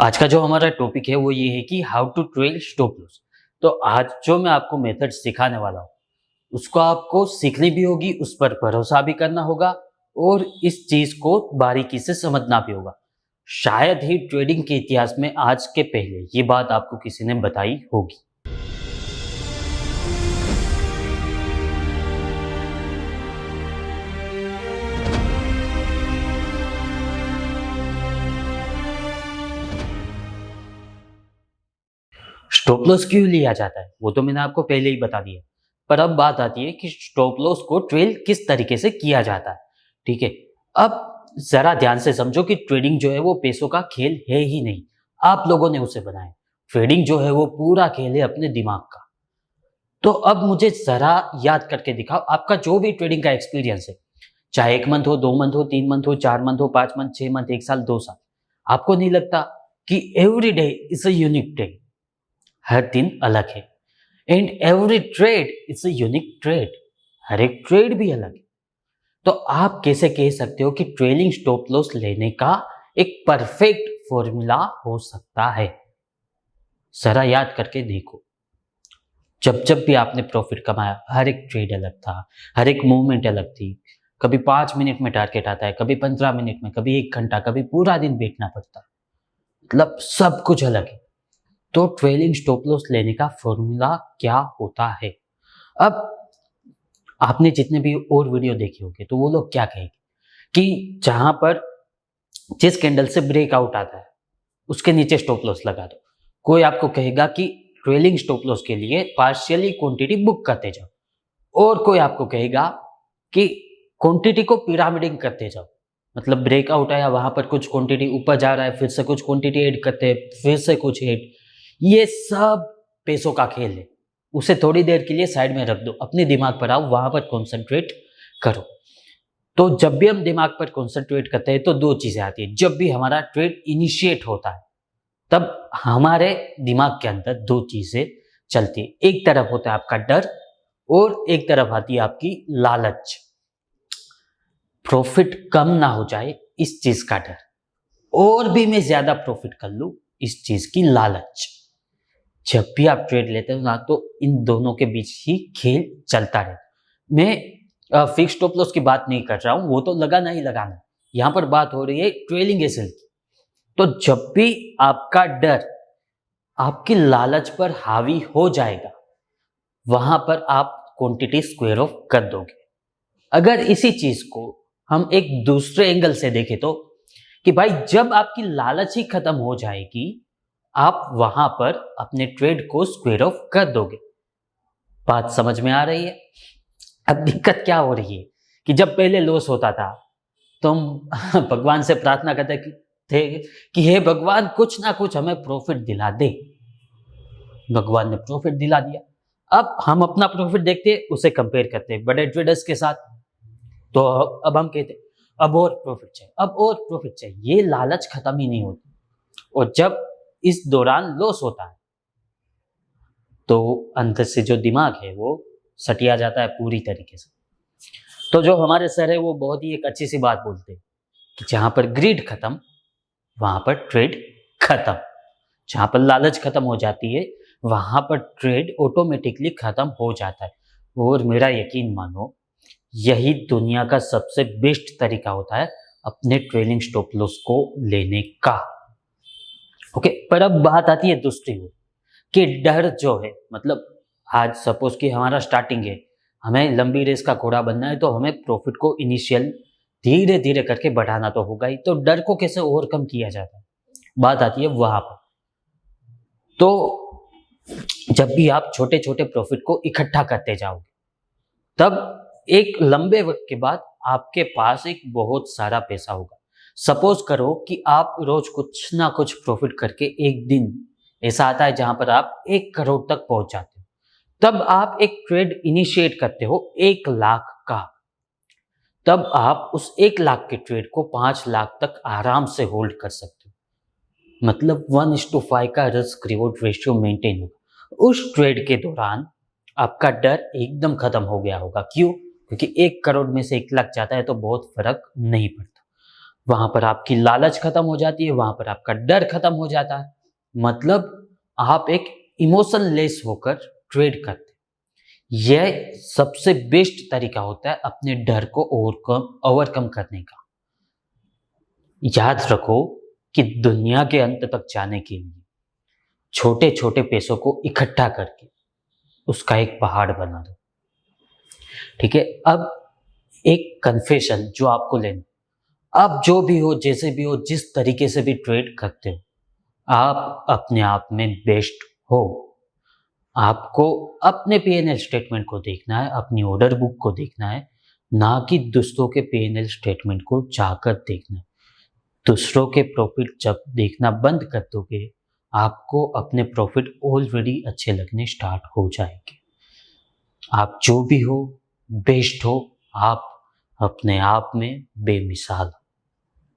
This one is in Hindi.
आज का जो हमारा टॉपिक है वो ये है कि how to trail stop loss. तो आज जो मैं आपको मेथड सिखाने वाला हूँ उसको आपको सीखनी भी होगी, उस पर भरोसा भी करना होगा और इस चीज को बारीकी से समझना भी होगा। शायद ही ट्रेडिंग के इतिहास में आज के पहले ये बात आपको किसी ने बताई होगी। स्टॉप लॉस क्यों लिया जाता है वो तो मैंने आपको पहले ही बता दिया, पर अब बात आती है कि स्टॉप लॉस को ट्रेल किस तरीके से किया जाता है। ठीक है, अब जरा ध्यान से समझो कि ट्रेडिंग जो है वो पैसों का खेल है ही नहीं, आप लोगों ने उसे बनाया। ट्रेडिंग जो है वो पूरा खेल है अपने दिमाग का। तो अब मुझे जरा याद करके दिखाओ, आपका जो भी ट्रेडिंग का एक्सपीरियंस है, चाहे 1 मंथ हो, 2 मंथ हो, 3 मंथ हो, 4 मंथ हो, 5 मंथ, 6 मंथ, 1 साल, 2 साल, आपको नहीं लगता कि every day is a unique day? हर दिन अलग है and every trade is a unique trade. हर एक ट्रेड भी अलग है। तो आप कैसे कह सकते हो कि ट्रेलिंग स्टॉप लॉस लेने का एक परफेक्ट फॉर्मूला हो सकता है? जरा याद करके देखो, जब जब भी आपने प्रॉफिट कमाया हर एक ट्रेड अलग था, हर एक मूवमेंट अलग थी। कभी 5 मिनट में टारगेट आता है, कभी 15 मिनट में, कभी 1 घंटा, कभी पूरा दिन बैठना पड़ता है। मतलब सब कुछ अलग है। तो ट्रेलिंग स्टॉप लॉस लेने का फॉर्मूला क्या होता है? अब आपने जितने भी और वीडियो देखे होंगे तो वो लोग क्या कहेंगे कि जहां पर जिस कैंडल से ब्रेकआउट आता है उसके नीचे स्टॉप लॉस लगा दो। कोई आपको कहेगा कि ट्रेलिंग स्टॉप लॉस के लिए पार्शियली क्वांटिटी बुक करते जाओ, और कोई आपको कहेगा कि क्वांटिटी को पिरामिडिंग करते जाओ। मतलब ब्रेकआउट आया, वहां पर कुछ क्वांटिटी ऊपर जा रहा है, फिर से कुछ क्वांटिटी ऐड करते हैं, फिर से कुछ ऐड। ये सब पैसों का खेल है। उसे थोड़ी देर के लिए साइड में रख दो, अपने दिमाग पर आओ, वहां पर कॉन्सेंट्रेट करो। तो जब भी हम दिमाग पर कॉन्सेंट्रेट करते हैं तो दो चीजें आती है। जब भी हमारा ट्रेड इनिशिएट होता है तब हमारे दिमाग के अंदर दो चीजें चलती है। एक तरफ होता है आपका डर और एक तरफ आती है आपकी लालच। प्रॉफिट कम ना हो जाए इस चीज का डर, और भी मैं ज्यादा प्रॉफिट कर लूं इस चीज की लालच। जब भी आप ट्रेड लेते हो ना तो इन दोनों के बीच ही खेल चलता रहे। मैं फिक्स स्टॉप लॉस की बात नहीं कर रहा हूं, वो तो लगाना ही लगाना। यहां पर बात हो रही है ट्रेलिंग एसएल की। तो जब भी आपका डर आपकी लालच पर हावी हो जाएगा वहां पर आप क्वांटिटी स्क्वायर ऑफ कर दोगे। अगर इसी चीज को हम एक दूसरे एंगल से देखें तो कि भाई जब आपकी लालच ही खत्म हो जाएगी आप वहां पर अपने ट्रेड को स्क्वायर ऑफ कर दोगे। बात समझ में आ रही है? अब दिक्कत क्या हो रही है कि जब पहले लॉस होता था तो हम भगवान से प्रार्थना करते थे कि हे भगवान कुछ ना कुछ हमें प्रॉफिट दिला दे। भगवान ने प्रॉफिट दिला दिया। अब हम अपना प्रॉफिट देखते उसे कंपेयर करते हैं बड़े ट्रेडर्स के साथ। तो अब हम कहते अब और प्रॉफिट चाहिए, अब और प्रॉफिट चाहिए। ये लालच खत्म ही नहीं होती। और जब इस दौरान लॉस होता है तो अंदर से जो दिमाग है वो सटिया जाता है पूरी तरीके से। तो जो हमारे सर है वो बहुत ही एक अच्छी सी बात बोलते हैं कि जहां पर ग्रीड खत्म वहां पर ट्रेड खत्म। जहां पर लालच खत्म हो जाती है वहां पर ट्रेड ऑटोमेटिकली खत्म हो जाता है। और मेरा यकीन मानो यही दुनिया का सबसे बेस्ट तरीका होता है अपने ट्रेलिंग स्टॉप लॉस को लेने का। ओके, पर अब बात आती है दूसरी ओर कि डर जो है, मतलब आज सपोज कि हमारा स्टार्टिंग है, हमें लंबी रेस का घोड़ा बनना है तो हमें प्रॉफिट को इनिशियल धीरे धीरे करके बढ़ाना तो होगा ही। तो डर को कैसे ओवरकम किया जाता है, बात आती है वहां पर। तो जब भी आप छोटे छोटे प्रॉफिट को इकट्ठा करते जाओगे तब एक लंबे वक्त के बाद आपके पास एक बहुत सारा पैसा होगा। सपोज करो कि आप रोज कुछ ना कुछ प्रॉफिट करके एक दिन ऐसा आता है जहां पर आप 1 करोड़ तक पहुंच जाते हो। तब आप एक ट्रेड इनिशिएट करते हो 1 लाख का। तब आप उस 1 लाख के ट्रेड को 5 लाख तक आराम से होल्ड कर सकते हो। मतलब 1:5 का रिस्क रिवॉर्ड रेशियो मेंटेन होगा। उस ट्रेड के दौरान आपका डर एकदम खत्म हो गया होगा। क्यों? क्योंकि 1 करोड़ में से 1 लाख जाता है तो बहुत फर्क नहीं पड़ता। वहां पर आपकी लालच खत्म हो जाती है, वहां पर आपका डर खत्म हो जाता है। मतलब आप एक इमोशन लेस होकर ट्रेड करते हैं। यह सबसे बेस्ट तरीका होता है अपने डर को ओवरकम करने का। याद रखो कि दुनिया के अंत तक जाने के लिए छोटे छोटे पैसों को इकट्ठा करके उसका एक पहाड़ बना दो। ठीक है, अब एक कन्फेशन जो आपको लेना, आप जो भी हो, जैसे भी हो, जिस तरीके से भी ट्रेड करते हो, आप अपने आप में बेस्ट हो। आपको अपने पीएनएल स्टेटमेंट को देखना है, अपनी ऑर्डर बुक को देखना है, ना कि दूसरों के पीएनएल स्टेटमेंट को जाकर देखना है। दूसरों के प्रॉफिट जब देखना बंद कर दोगे, आपको अपने प्रॉफिट ऑलरेडी अच्छे लगने स्टार्ट हो जाएंगे। आप जो भी हो, बेस्ट हो। आप अपने आप में बेमिसाल हो।